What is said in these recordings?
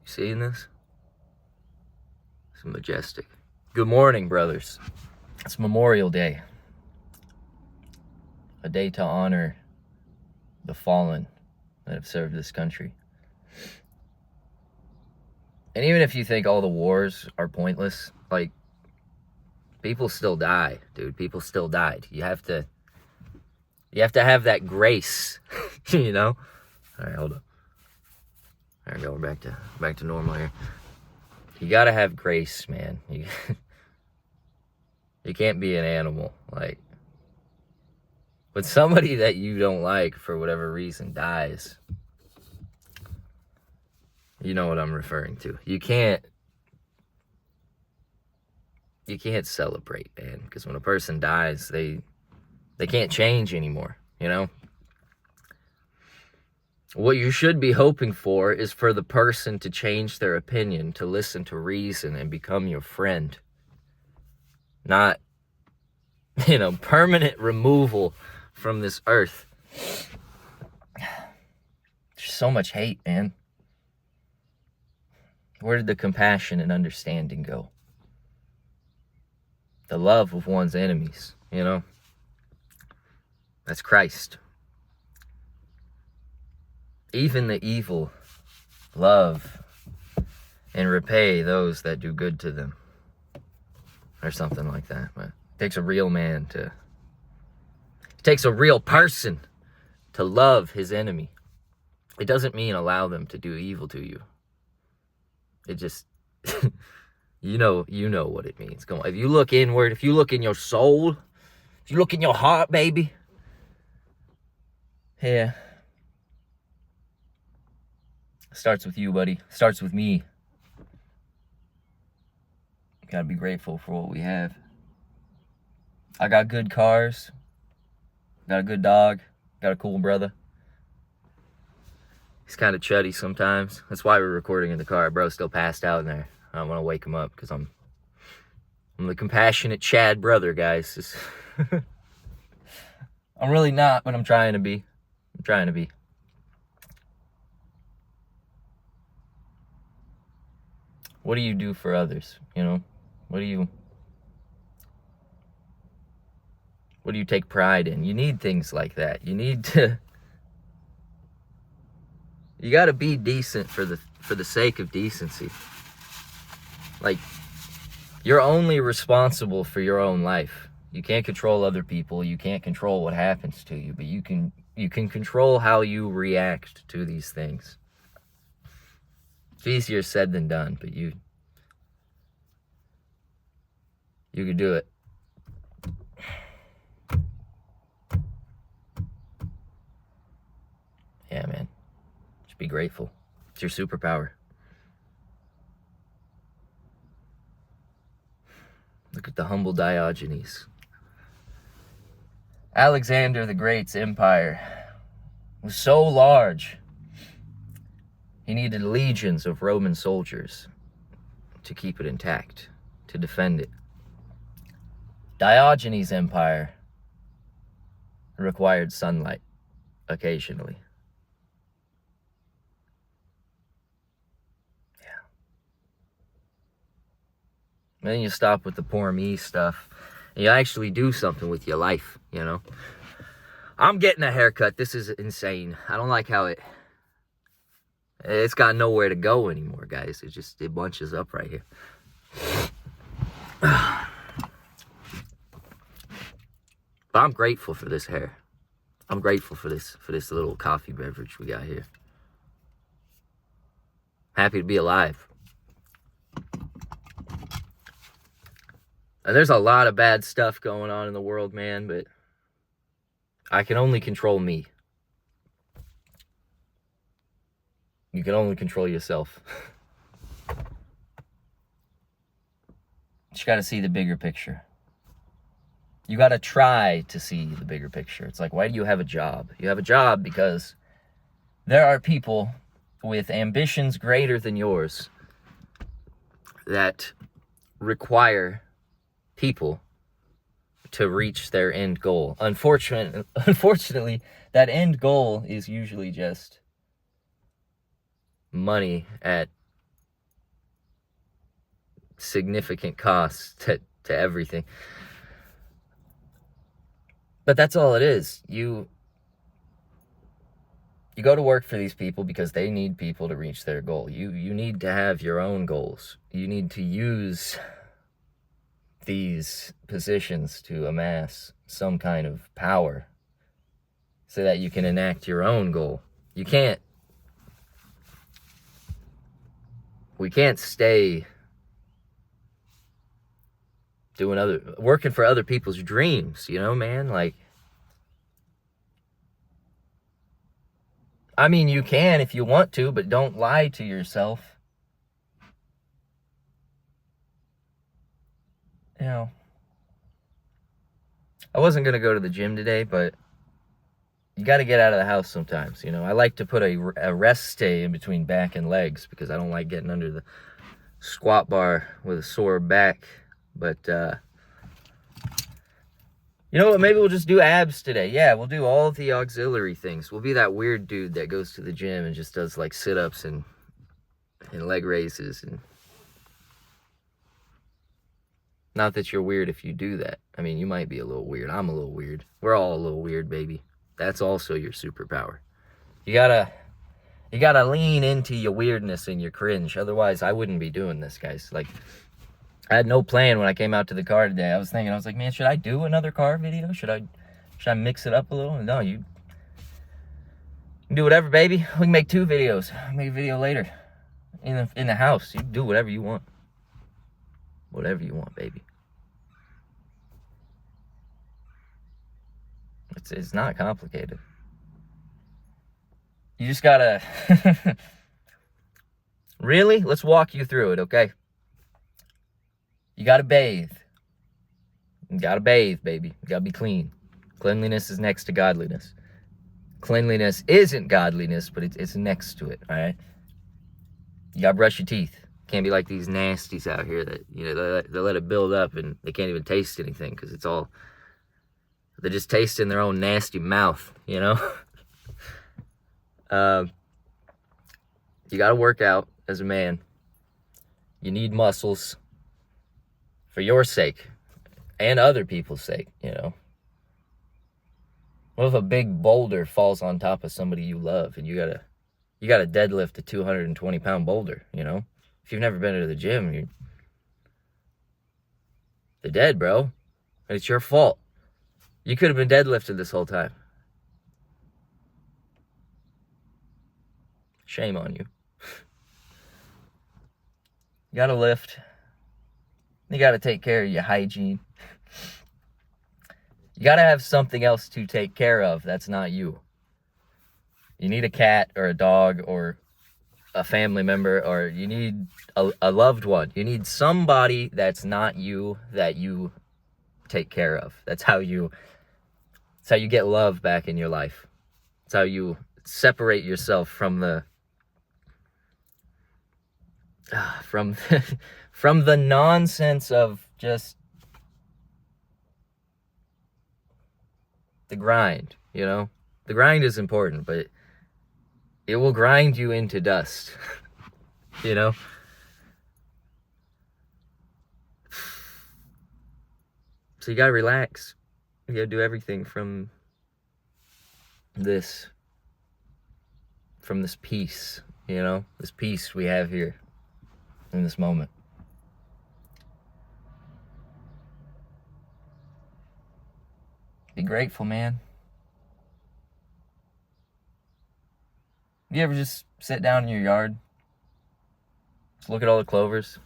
You seeing this? It's majestic. Good morning, brothers. It's Memorial Day. A day to honor the fallen that have served this country. And even if you think all the wars are pointless, like, people still die, dude. People still died. You have to have that grace, you know? All right, hold up. There we go. We're back to normal here. You gotta have grace, man. You can't be an animal. Like, when somebody that you don't like for whatever reason dies, you know what I'm referring to. You can't celebrate, man, because when a person dies, they can't change anymore, you know? What you should be hoping for is for the person to change their opinion, to listen to reason and become your friend. Not, permanent removal from this earth. There's so much hate, man. Where did the compassion and understanding go? The love of one's enemies, That's Christ. Even the evil love and repay those that do good to them. Or something like that. But it takes a real man it takes a real person to love his enemy. It doesn't mean allow them to do evil to you. It just, you know what it means. Come on. If you look inward, if you look in your soul, if you look in your heart, baby. Yeah. Starts with you, buddy. Starts with me. Gotta be grateful for what we have. I got good cars. Got a good dog. Got a cool brother. He's kind of chuddy sometimes. That's why we're recording in the car. Bro's still passed out in there. I don't want to wake him up because I'm the compassionate Chad brother, guys. I'm really not, but I'm trying to be. What do you do for others? What do you take pride in? You need things like that. You got to be decent for the sake of decency. Like, you're only responsible for your own life. You can't control other people. You can't control what happens to you, but you can control how you react to these things. It's easier said than done, but you could do it. Yeah, man. Just be grateful. It's your superpower. Look at the humble Diogenes. Alexander the Great's empire was so large, he needed legions of Roman soldiers to keep it intact, to defend it. Diogenes' empire required sunlight occasionally. Yeah. Then you stop with the poor me stuff. And you actually do something with your life, I'm getting a haircut. This is insane. I don't like how it's got nowhere to go anymore, guys. It bunches up right here. But I'm grateful for this hair. I'm grateful for this little coffee beverage we got here. Happy to be alive. And there's a lot of bad stuff going on in the world, man, but I can only control me. You can only control yourself. You gotta see the bigger picture. You gotta try to see the bigger picture. It's like, why do you have a job? You have a job because there are people with ambitions greater than yours that require people to reach their end goal. Unfortunately, that end goal is usually just money at significant cost to everything. But that's all it is. You go to work for these people because they need people to reach their goal. You need to have your own goals. You need to use these positions to amass some kind of power so that you can enact your own goal. We can't stay working for other people's dreams, man? Like, I mean, you can if you want to, but don't lie to yourself. I wasn't going to go to the gym today, but you got to get out of the house sometimes. I like to put a rest stay in between back and legs because I don't like getting under the squat bar with a sore back. But, you know what? Maybe we'll just do abs today. Yeah, we'll do all of the auxiliary things. We'll be that weird dude that goes to the gym and just does like sit-ups and leg raises. And not that you're weird if you do that. I mean, you might be a little weird. I'm a little weird. We're all a little weird, baby. That's also your superpower. You gotta lean into your weirdness and your cringe. Otherwise, I wouldn't be doing this, guys. Like, I had no plan when I came out to the car today. I was like, man, should I do another car video? Should I mix it up a little? No, you can do whatever, baby. We can make 2 videos. I'll make a video later in the house. You can do whatever you want. Whatever you want, baby. It's not complicated. You just gotta... Really? Let's walk you through it, okay? You gotta bathe. You gotta bathe, baby. You gotta be clean. Cleanliness is next to godliness. Cleanliness isn't godliness, but it's next to it, all right? You gotta brush your teeth. Can't be like these nasties out here that, they let it build up and they can't even taste anything because it's all... They just taste in their own nasty mouth, You gotta work out as a man. You need muscles for your sake and other people's sake, What if a big boulder falls on top of somebody you love and you gotta deadlift a 220-pound boulder, If you've never been to the gym, they're dead, bro. And it's your fault. You could have been deadlifted this whole time. Shame on you. You gotta lift. You gotta take care of your hygiene. You gotta have something else to take care of that's not you. You need a cat or a dog or a family member, or you need a loved one. You need somebody that's not you that you take care of. That's how you get love back in your life. It's how you separate yourself from the nonsense of just the grind, The grind is important, but it will grind you into dust, So you gotta relax. You gotta do everything from this peace, This peace we have here in this moment. Be grateful, man. You ever just sit down in your yard? Just look at all the clovers?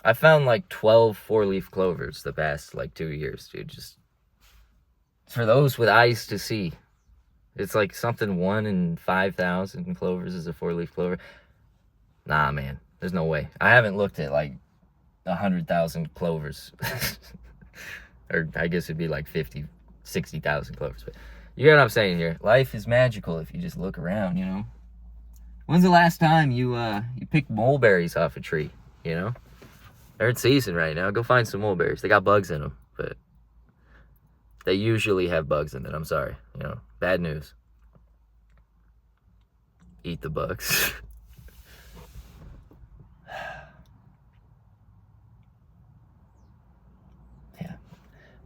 I found like 12 4-leaf clovers the past 2 years, dude. Just for those with eyes to see. It's like something 1 in 5,000 clovers is a 4-leaf clover. Nah, man. There's no way. I haven't looked at 100,000 clovers. Or I guess it'd be 50, 60,000 clovers. But you get what I'm saying here. Life is magical if you just look around, When's the last time you picked mulberries off a tree, They're in season right now. Go find some mulberries. They got bugs in them, but they usually have bugs in it. I'm sorry. Bad news. Eat the bugs.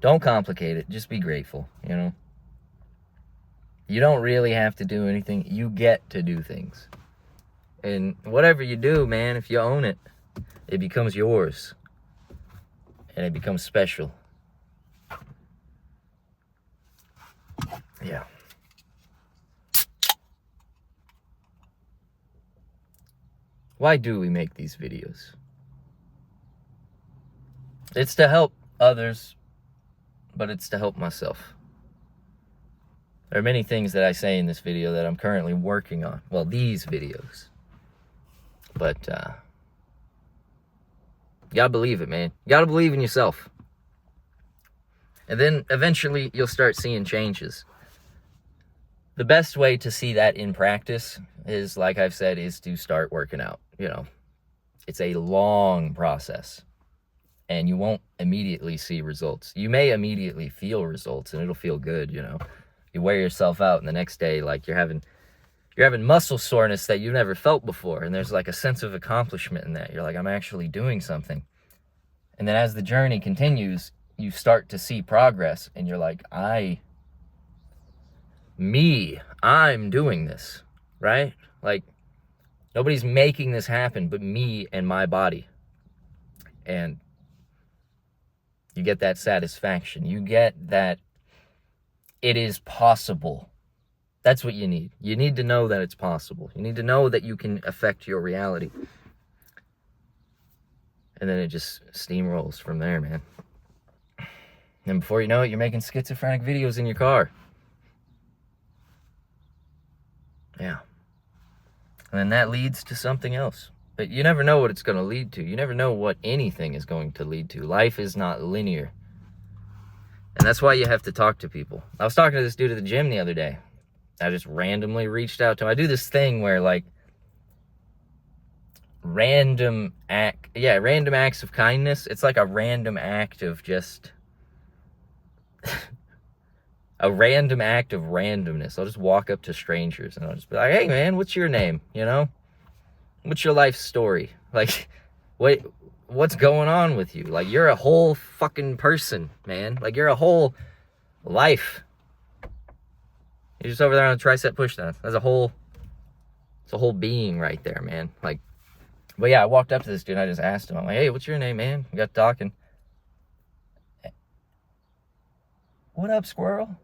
Don't complicate it. Just be grateful, you know? You don't really have to do anything. You get to do things. And whatever you do, man, if you own it, it becomes yours. And it becomes special. Yeah. Why do we make these videos? It's to help others, but it's to help myself. There are many things that I say in this video that I'm currently working on. Well, these videos. But, you gotta believe it, man. You gotta believe in yourself. And then eventually you'll start seeing changes. The best way to see that in practice is, like I've said, is to start working out. You know, it's a long process. And you won't immediately see results. You may immediately feel results, and it'll feel good, you know. You wear yourself out, and the next day, like, you're having muscle soreness that you've never felt before, and there's like a sense of accomplishment in that. You're like, I'm actually doing something. And then as the journey continues, you start to see progress, and you're like, I'm doing this, right? Like, nobody's making this happen but me and my body. And you get that satisfaction. You get that it is possible. That's what you need. You need to know that it's possible. You need to know that you can affect your reality. And then it just steamrolls from there, man. And before you know it, you're making schizophrenic videos in your car. Yeah. And then that leads to something else. But you never know what it's going to lead to. You never know what anything is going to lead to. Life is not linear. And that's why you have to talk to people. I was talking to this dude at the gym the other day. I just randomly reached out to him. I do this thing where, like, random acts of kindness. It's like a random act of just a random act of randomness. I'll just walk up to strangers and I'll just be like, hey man, what's your name? You know? What's your life story? Like, what's going on with you? Like, you're a whole fucking person, man. Like, you're a whole life. You're just over there on a tricep pushdown. It's a whole being right there, man. Like, but yeah, I walked up to this dude and I just asked him, I'm like, hey, what's your name, man? We got talking. What up, squirrel?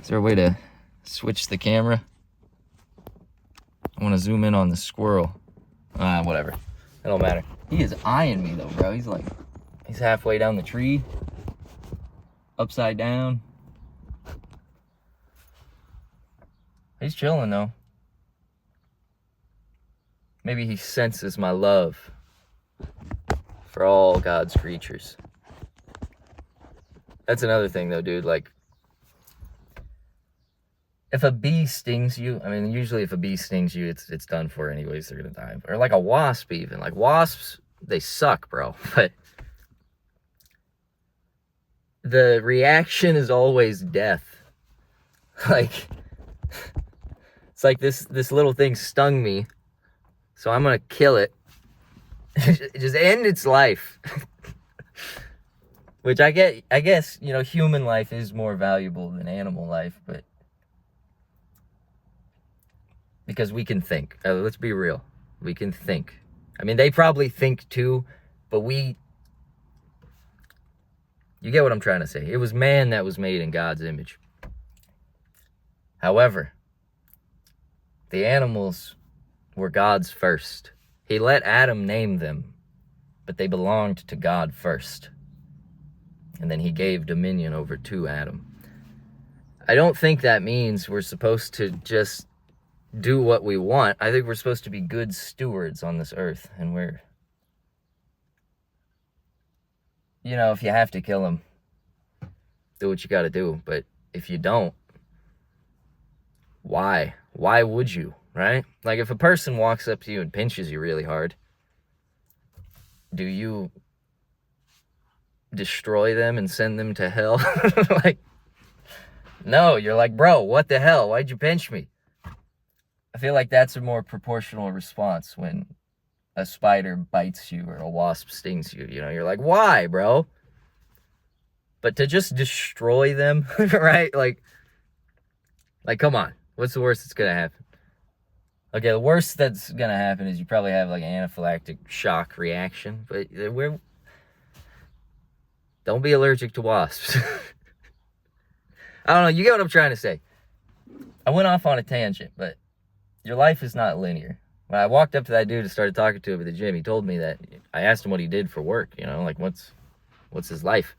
Is there a way to switch the camera? I want to zoom in on the squirrel. Whatever. It don't matter. He is eyeing me though, bro. He's halfway down the tree. Upside down. He's chilling though. Maybe he senses my love for all God's creatures. That's another thing though, dude. Like, if a bee stings you, I mean, usually if a bee stings you, it's done for anyways. They're gonna die. Or like a wasp even. Like, wasps, they suck, bro. But the reaction is always death. Like, it's like this little thing stung me, so I'm gonna kill it. Just end its life. Which I guess, you know, human life is more valuable than animal life, but because we can think. Let's be real. We can think. I mean, they probably think too, but you get what I'm trying to say. It was man that was made in God's image. However, the animals were God's first. He let Adam name them, but they belonged to God first. And then he gave dominion over to Adam. I don't think that means we're supposed to just do what we want. I think we're supposed to be good stewards on this earth. And you know, if you have to kill them, do what you got to do. But if you don't, why? Why would you, right? Like, if a person walks up to you and pinches you really hard, do you destroy them and send them to hell? Like, no, you're like, bro, what the hell? Why'd you pinch me? I feel like that's a more proportional response when a spider bites you or a wasp stings you, you know, you're like, why, bro? But to just destroy them, right? Like, come on. What's the worst that's going to happen? Okay, the worst that's going to happen is you probably have like an anaphylactic shock reaction. But don't be allergic to wasps. I don't know. You get what I'm trying to say. I went off on a tangent, but your life is not linear. When I walked up to that dude and started talking to him at the gym, he told me that, I asked him what he did for work, you know, like what's his life?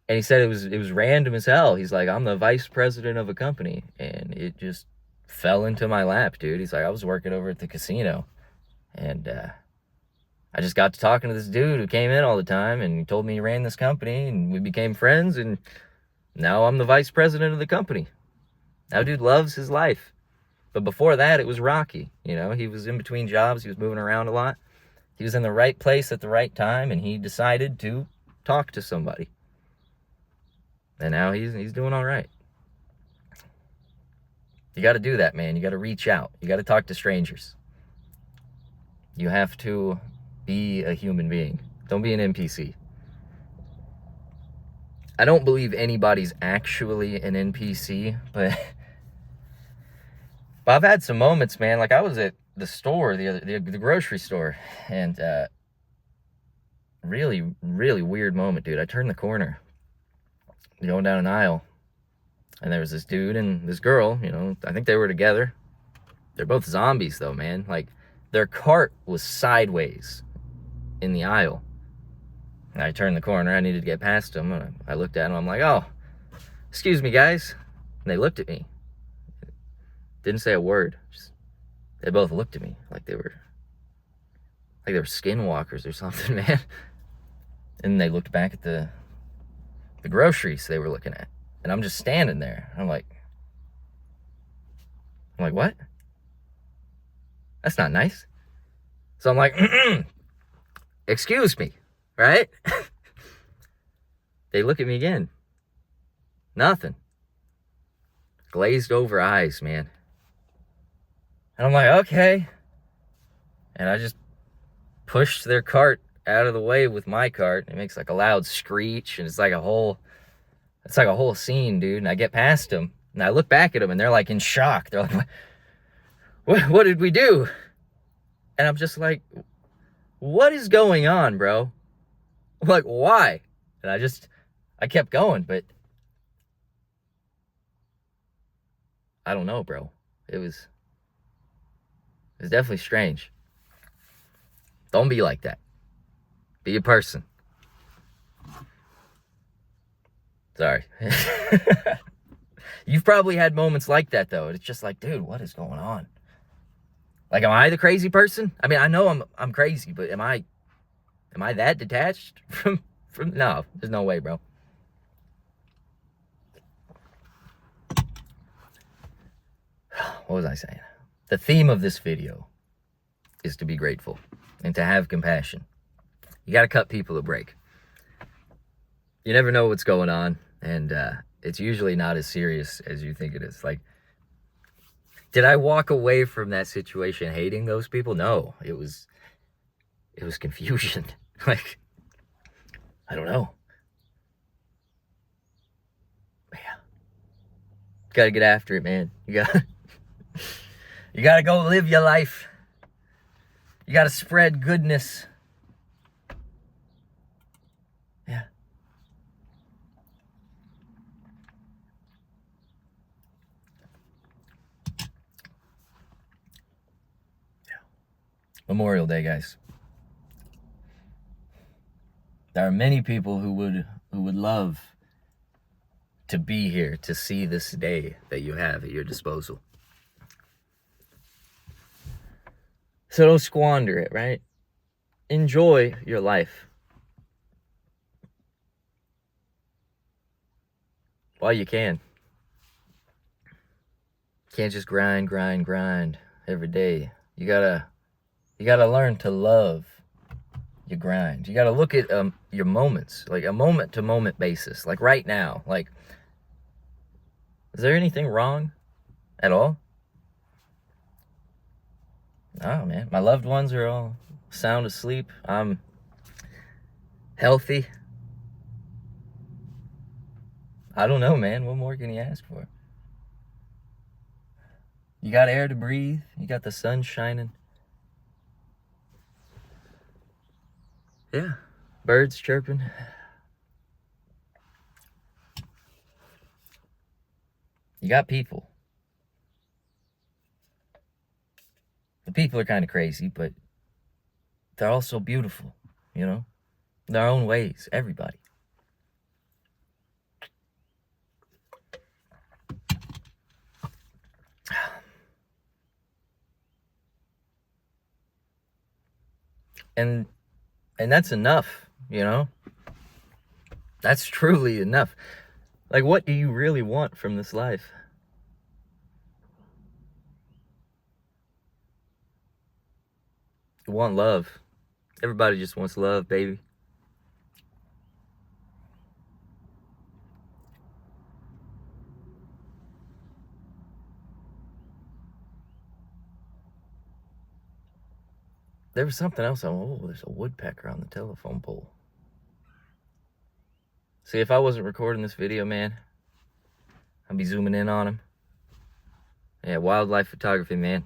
And he said it was random as hell. He's like, I'm the vice president of a company, and it just fell into my lap, dude. He's like, I was working over at the casino, and I just got to talking to this dude who came in all the time, and he told me he ran this company, and we became friends, and now I'm the vice president of the company. Now dude loves his life. But before that, it was rocky. You know, he was in between jobs. He was moving around a lot. He was in the right place at the right time, and he decided to talk to somebody. And now he's doing all right. You got to do that, man. You got to reach out. You got to talk to strangers. You have to be a human being. Don't be an NPC. I don't believe anybody's actually an NPC, but I've had some moments, man. Like I was at the store, the grocery store, and really, really weird moment, dude. I turned the corner, going down an aisle, and there was this dude and this girl, you know, I think they were together. They're both zombies though, man. Like their cart was sideways in the aisle. And I turned the corner, I needed to get past them, and I looked at them, I'm like, oh, excuse me, guys. And they looked at me. Didn't say a word. They both looked at me like they were skinwalkers or something, man. And they looked back at the groceries they were looking at. And I'm just standing there. I'm like, what? That's not nice. So I'm like, excuse me, right? They look at me again. Nothing. Glazed over eyes, man. And I'm like, okay. And I just pushed their cart out of the way with my cart. It makes like a loud screech, and it's like a whole scene, dude. And I get past them, and I look back at them, and they're like in shock. They're like, what did we do? And I'm just like, what is going on, bro? Like, why? And I kept going, but I don't know, bro. It was definitely strange. Don't be like that. Be a person. Sorry. You've probably had moments like that, though. It's just like, dude, what is going on? Like, am I the crazy person? I mean, I know I'm crazy, but am I that detached from? No, there's no way, bro. What was I saying? The theme of this video is to be grateful and to have compassion. You got to cut people a break. You never know what's going on, and it's usually not as serious as you think it is. Like, did I walk away from that situation hating those people? No, it was confusion. Like, I don't know. Yeah. Got to get after it, man. You got to go live your life. You got to spread goodness. Yeah. Memorial Day, guys. There are many people who would love to be here to see this day that you have at your disposal. So don't squander it, right? Enjoy your life while you can. Can't just grind every day. You gotta learn to love your grind. You gotta look at your moments, like a moment-to-moment basis. Like right now, like, is there anything wrong at all? Oh, man. My loved ones are all sound asleep. I'm healthy. I don't know, man. What more can you ask for? You got air to breathe. You got the sun shining. Yeah. Birds chirping. You got people. The people are kind of crazy, but they're also beautiful, you know? In their own ways, everybody. And that's enough, you know? That's truly enough. Like, what do you really want from this life? You want love. Everybody just wants love, baby. There was something else. Oh, there's a woodpecker on the telephone pole. See, if I wasn't recording this video, man, I'd be zooming in on him. Yeah, wildlife photography, man.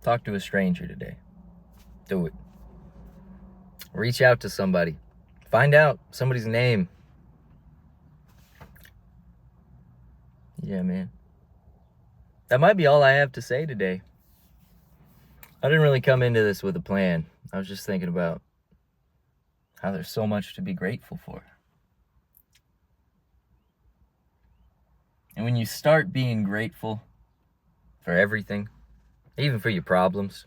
Talk to a stranger today. Do it. Reach out to somebody. Find out somebody's name. Yeah, man. That might be all I have to say today. I didn't really come into this with a plan. I was just thinking about how there's so much to be grateful for. And when you start being grateful for everything, even for your problems,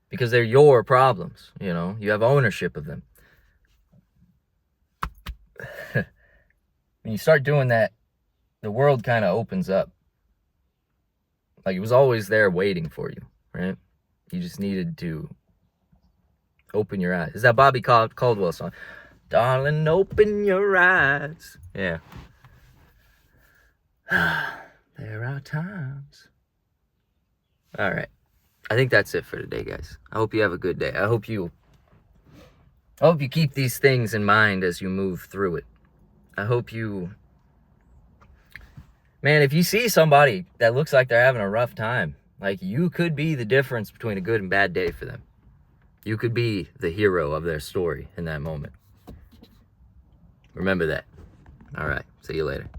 because they're your problems, you know, you have ownership of them. When you start doing that, the world kind of opens up. Like, it was always there waiting for you, right? You just needed to open your eyes. Is that Bobby Caldwell song? Darling, open your eyes. Yeah. There are times. All right. I think that's it for today, guys. I hope you have a good day. I hope you keep these things in mind as you move through it. I hope you... Man, if you see somebody that looks like they're having a rough time, like, you could be the difference between a good and bad day for them. You could be the hero of their story in that moment. Remember that. All right. See you later.